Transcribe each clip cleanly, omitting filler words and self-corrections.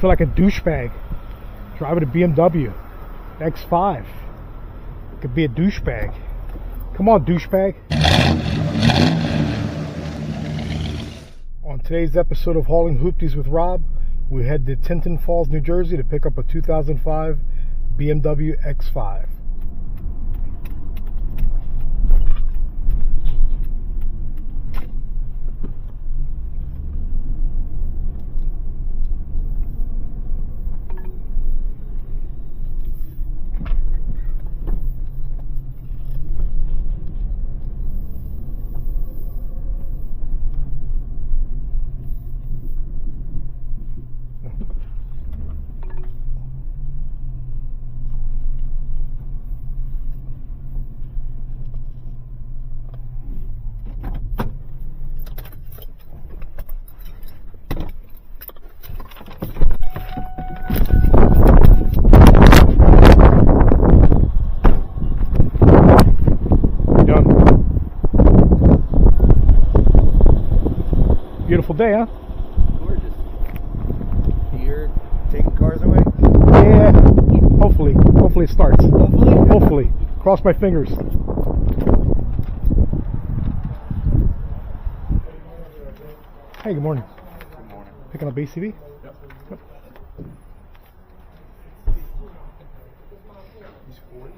feel like a douchebag driving a BMW X5. Could be a douchebag. Come on, douchebag. On today's episode of Hauling Hoopties with Rob, we head to Tinton Falls, New Jersey to pick up a 2005 BMW X5. Beautiful day, huh? Gorgeous. You're taking cars away? Yeah. Hopefully it starts. Hopefully. Cross my fingers. Hey, good morning. Good morning. Picking up ACV? Yep. He's 40.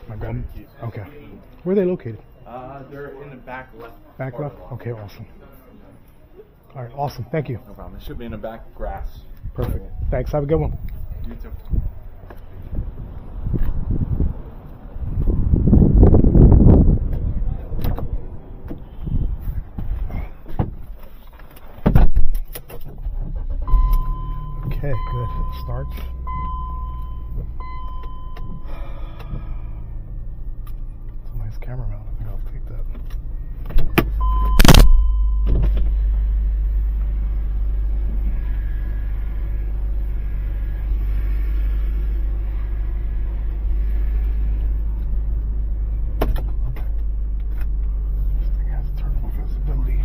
My God. Okay. Where are they located? They're in the back left. Back left? Okay, awesome. All right, awesome. Thank you. No problem. It should be in the back grass. Perfect. Thanks. Have a good one. You too. Okay, good. Start. It's a nice camera mount. I think I'll take that. This thing has turbo visibility.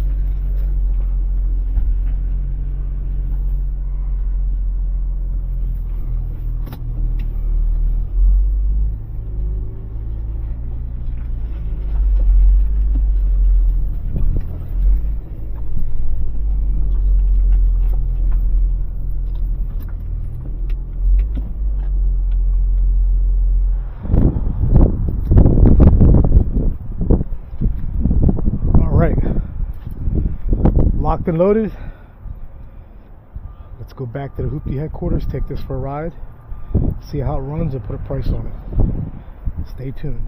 Locked and loaded. Let's go back to the Hoopty headquarters, take this for a ride, see how it runs, and put a price on it. Stay tuned.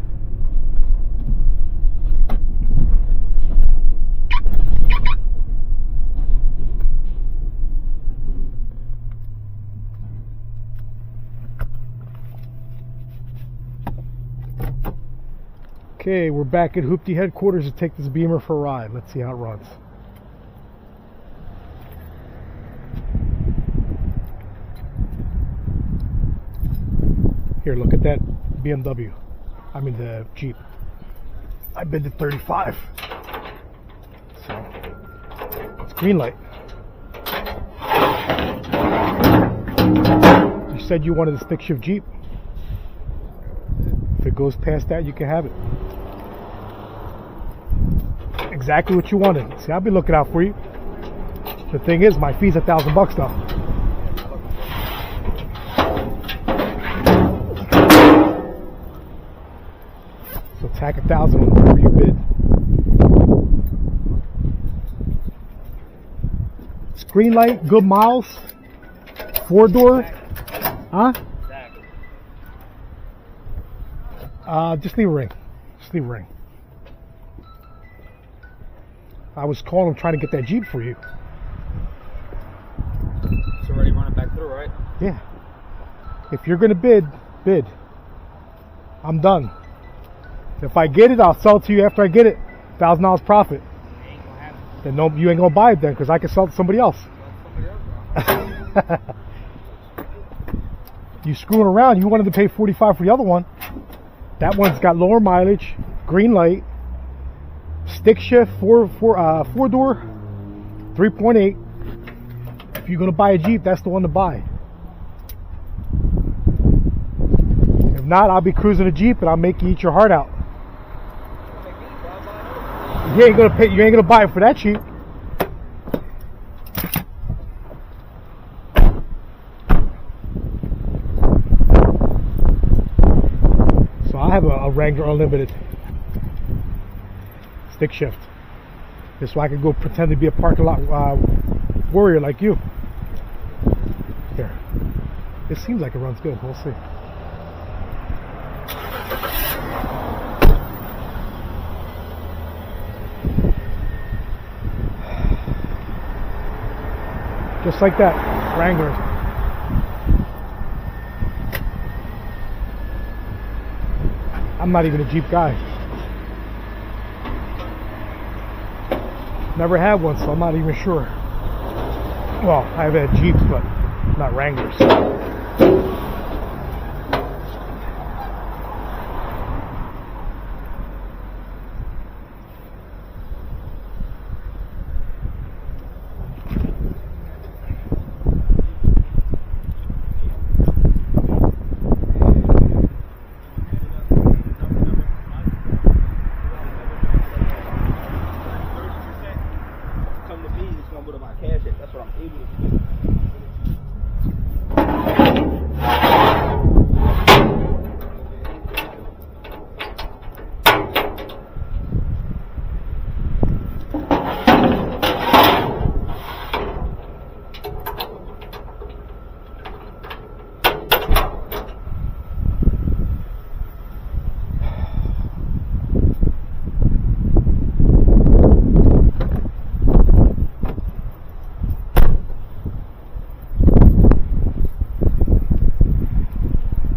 Okay, we're back at Hoopty headquarters to take this Beamer for a ride. Let's see how it runs. Here, look at that BMW. I mean the Jeep. I've been to 35. So, it's green light. You said you wanted a stick shift Jeep. If it goes past that, you can have it. Exactly what you wanted. See, I'll be looking out for you. The thing is, my fee's $1,000 though. So tack 1,000 on whatever you bid. Screen light, good miles, 4-door, huh? Just leave a ring. Just leave a ring. I was calling trying to get that Jeep for you. It's already running back through, right? Yeah. If you're gonna bid. I'm done. If I get it, I'll sell it to you after I get it. $1,000 profit. Ain't gonna happen. Then no, you ain't gonna buy it then, because I can sell it to somebody else. You screwing around. You wanted to pay $45 for the other one. That one's got lower mileage, green light, stick shift, four door, 3.8. If you're gonna buy a Jeep, that's the one to buy. If not, I'll be cruising a Jeep and I'll make you eat your heart out. You ain't gonna buy it for that cheap. So I have a Wrangler Unlimited stick shift. Just so I can go pretend to be a parking lot warrior like you. Here. It seems like it runs good. We'll see. Just like that, Wrangler. I'm not even a Jeep guy. Never had one, so I'm not even sure. Well, I've had Jeeps, but not Wranglers.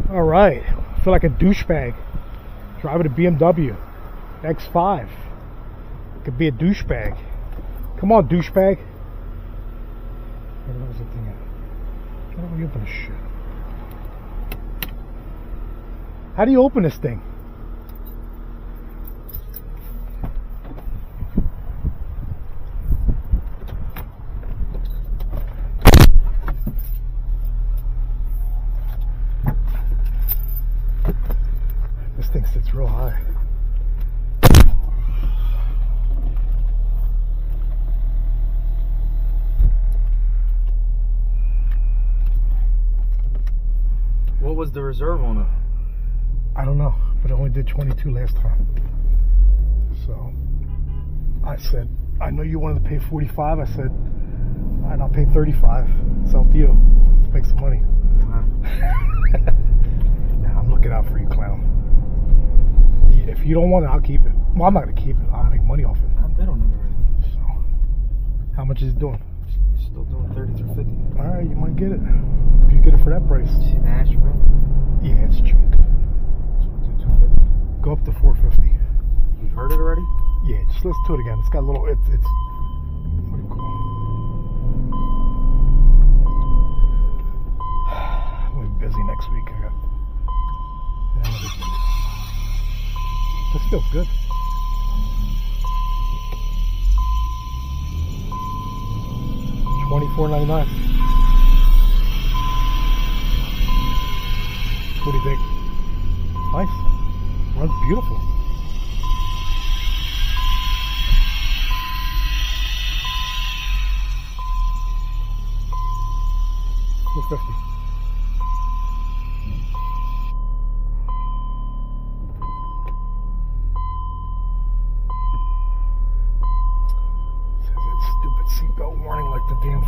Alright, I feel like a douchebag driving a BMW X5. Could be a douchebag. Come on, douchebag. Where was the thing at? How do we open this shit? How do you open this thing? This thing sits real high. What was the reserve on it? I don't know, but it only did 22 last time. So I said, I know you wanted to pay 45. I said, all right, I'll pay 35. It's up to you. Let's make some money. Nah, I'm looking out for you, clown. If you don't want it, I'll keep it. Well, I'm not gonna keep it. I'll make money off it. I bet on it already. So, how much is it doing? Still doing 30 through 50. All right, you might get it if you get it for that price. Nash, bro. Yeah, it's cheap. So we'll do 250. Go up to 450. You heard it already? Yeah, just listen to it again. It's got a little. It's what do you call it? I'm gonna be busy next week. I got. This feels good. $24.99. What do you think? Nice. Runs beautiful. $450. Stupid seatbelt warning like the damn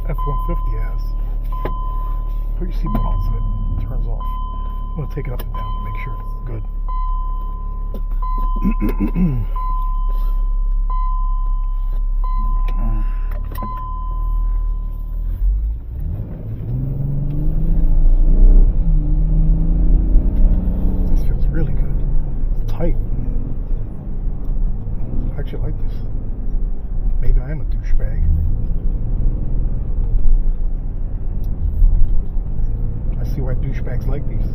F150 has. Put your seatbelt on so it turns off. I'm going to take it up and down to make sure it's good. This feels really good. It's tight. I actually like this. Maybe I am a douchebag. I see why douchebags like these.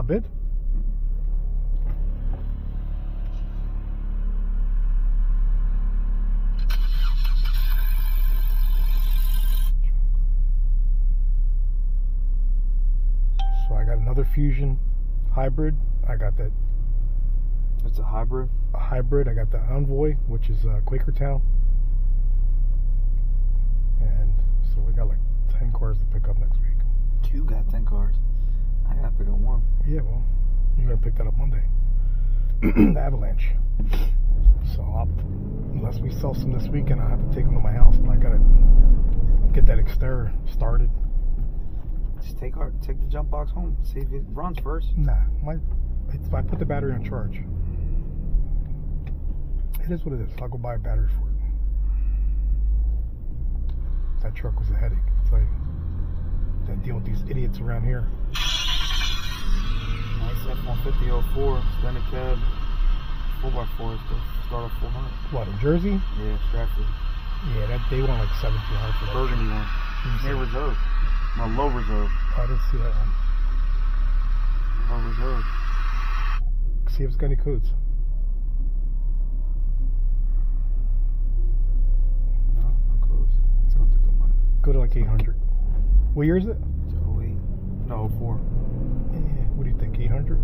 Not bid? So I got another Fusion hybrid. I got that. It's a hybrid? A hybrid. I got the Envoy, which is Quakertown. And so we got like 10 cars to pick up next week. You got 10 cars. I gotta pick up one. Yeah, well, you're gonna pick that up Monday. The Avalanche. So unless we sell some this weekend, I'll have to take them to my house. But I gotta get that exterior started. Just take the jump box home. See if it runs first. Nah, I put the battery on charge. It is what it is. I'll go buy a battery for it. That truck was a headache, I'll tell you. Then deal with these idiots around here. Nice F150 04, standard cab, 4x4, start off 400. What, in Jersey? Yeah, Stratford. Yeah, they want like 1,700 for that. Burgundy one. Near reserve. No, low reserve. Oh, I didn't see that one. Low reserve. See if it's got any codes. No codes. It's going to good money. Go to like 800. What year is it? It's 08. No, 04. Yeah, what do you think, 800?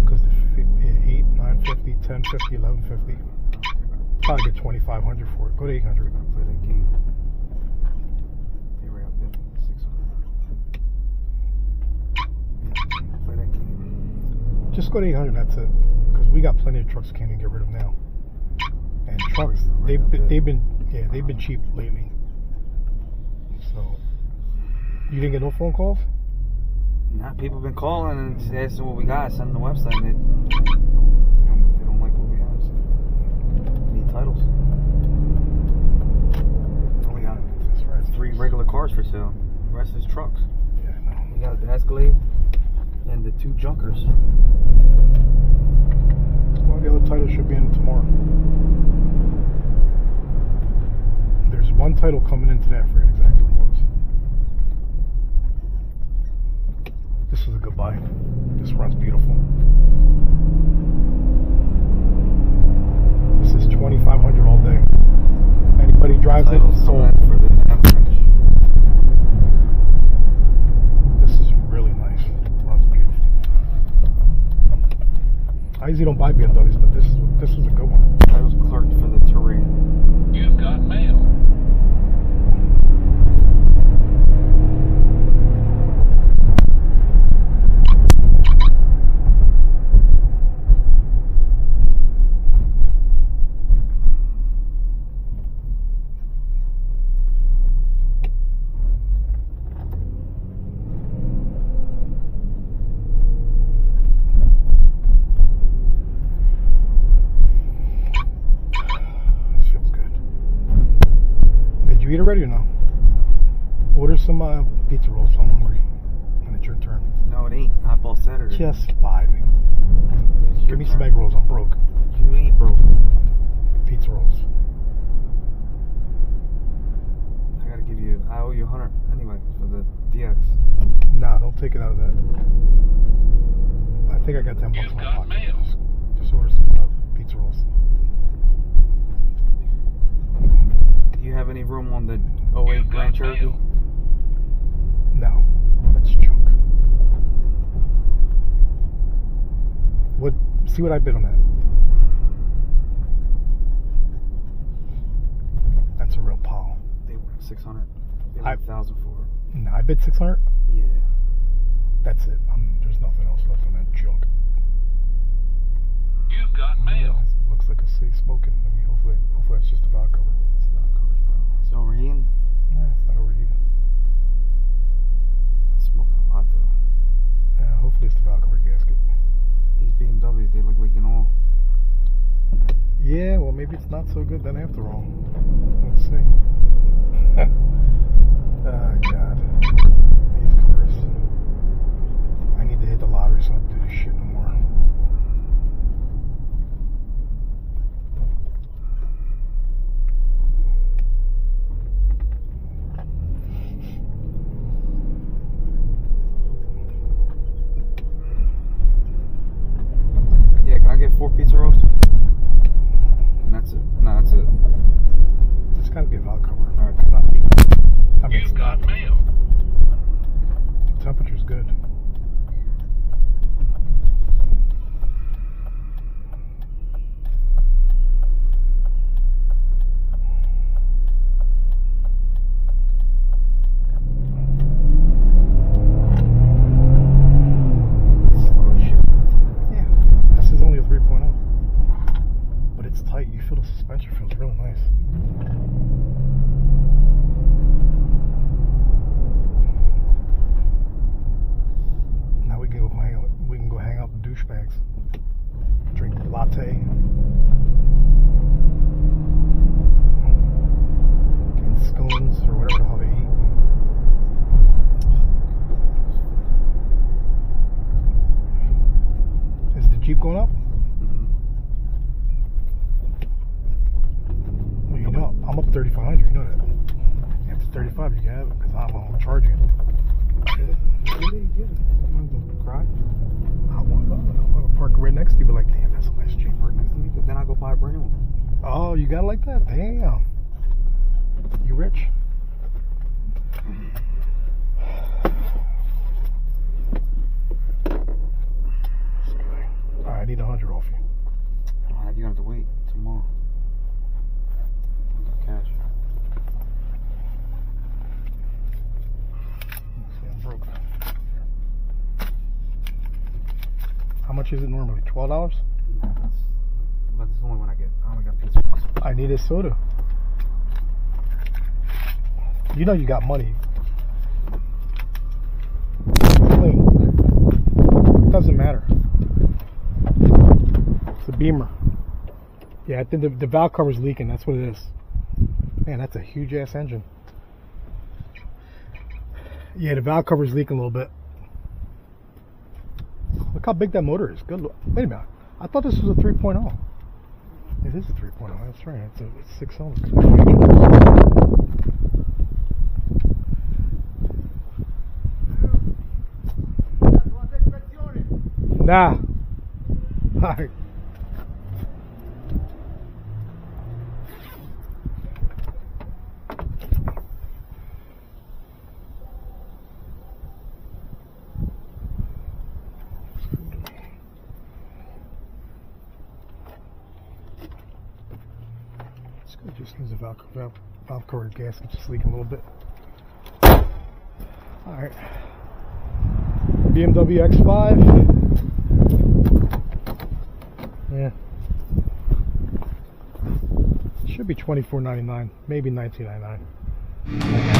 Because the 8, 950, 1050, 1150. Probably get 2,500 for it. Go to 800. We're going to play that game. They were out there 600. Yeah, play that game. Just go to 800, that's it. Because we got plenty of trucks can't even get rid of now. And trucks, they've been cheap lately. So, you didn't get no phone calls? Nah, people have been calling and just asking what we got, sending the website, and they don't like what we have, so we need titles. We got 3 regular cars for sale. The rest is trucks. Yeah, I know. We got the Escalade and the 2 Junkers. Well, the other title should be in tomorrow. There's one title coming in today, I forget exactly what it was. This is a good buy. This runs beautiful. This is 2,500 all day. Anybody drives it, sold. For the Avalanche. This is really nice. Runs beautiful. I usually don't buy BMWs, but this is a good one. Titles clerked for the Terrain. You've got mail. You eat already or no? Order some pizza rolls. I'm hungry. And it's your turn. No, it ain't. Eyeball Saturday. Just buy me. Give me some egg rolls. I'm broke. You ain't broke. Pizza rolls. I gotta give you. I owe you 100 anyway for the DX. Nah, don't take it out of that. I think I got 10 bucks in my pocket. Just order some pizza rolls. Do you have any room on the 08 Grand Cherokee? No, that's junk. See what I bid on that. That's a real pile. They were 600. They were 1,000 for it. No, I bid 600. Yeah. That's it. There's nothing else left on that junk. You've got mail. Looks like a safe smoking. I mean, hopefully that's just a valve cover. It's about covers, bro. It's overheating. Nah, it's not overheating. It's smoking a lot though. Hopefully it's the valve cover gasket. These BMWs, they look like Yeah, well maybe it's not so good then after all. Let's see. Oh God. These covers. I need to hit the lottery so I don't do this shit no more. nice. Now we can go hang out. We can go hang out with douchebags. Drink a latte. And scones or whatever the hell they eat. Is the Jeep going up? Well, you know, I'm up 3,500. You know that. After 35, you can have it because I'm gonna charge you. I'm gonna park right next to you, but like, damn, that's a nice Jeep right next to me. Then I go buy a brand new one. Oh, you got it like that? Damn. You rich? Alright, I need 100 off you. Alright, you have to wait tomorrow. Cash. See, I'm broke. How much is it normally? $12? But it's only when I only got pizza. I need a soda. You know you got money. Doesn't matter. It's a Beamer. Yeah, I think the valve cover's leaking. That's what it is. Man, that's a huge ass engine. Yeah, the valve cover's leaking a little bit. Look how big that motor is. Good. Wait a minute. I thought this was a 3.0. It is a 3.0. That's right. It's a 6-cylinder. Nah. Alright. Just needs a valve cover gasket just leaking a little bit. Alright. BMW X5. Yeah. Should be $24.99, maybe $19.99.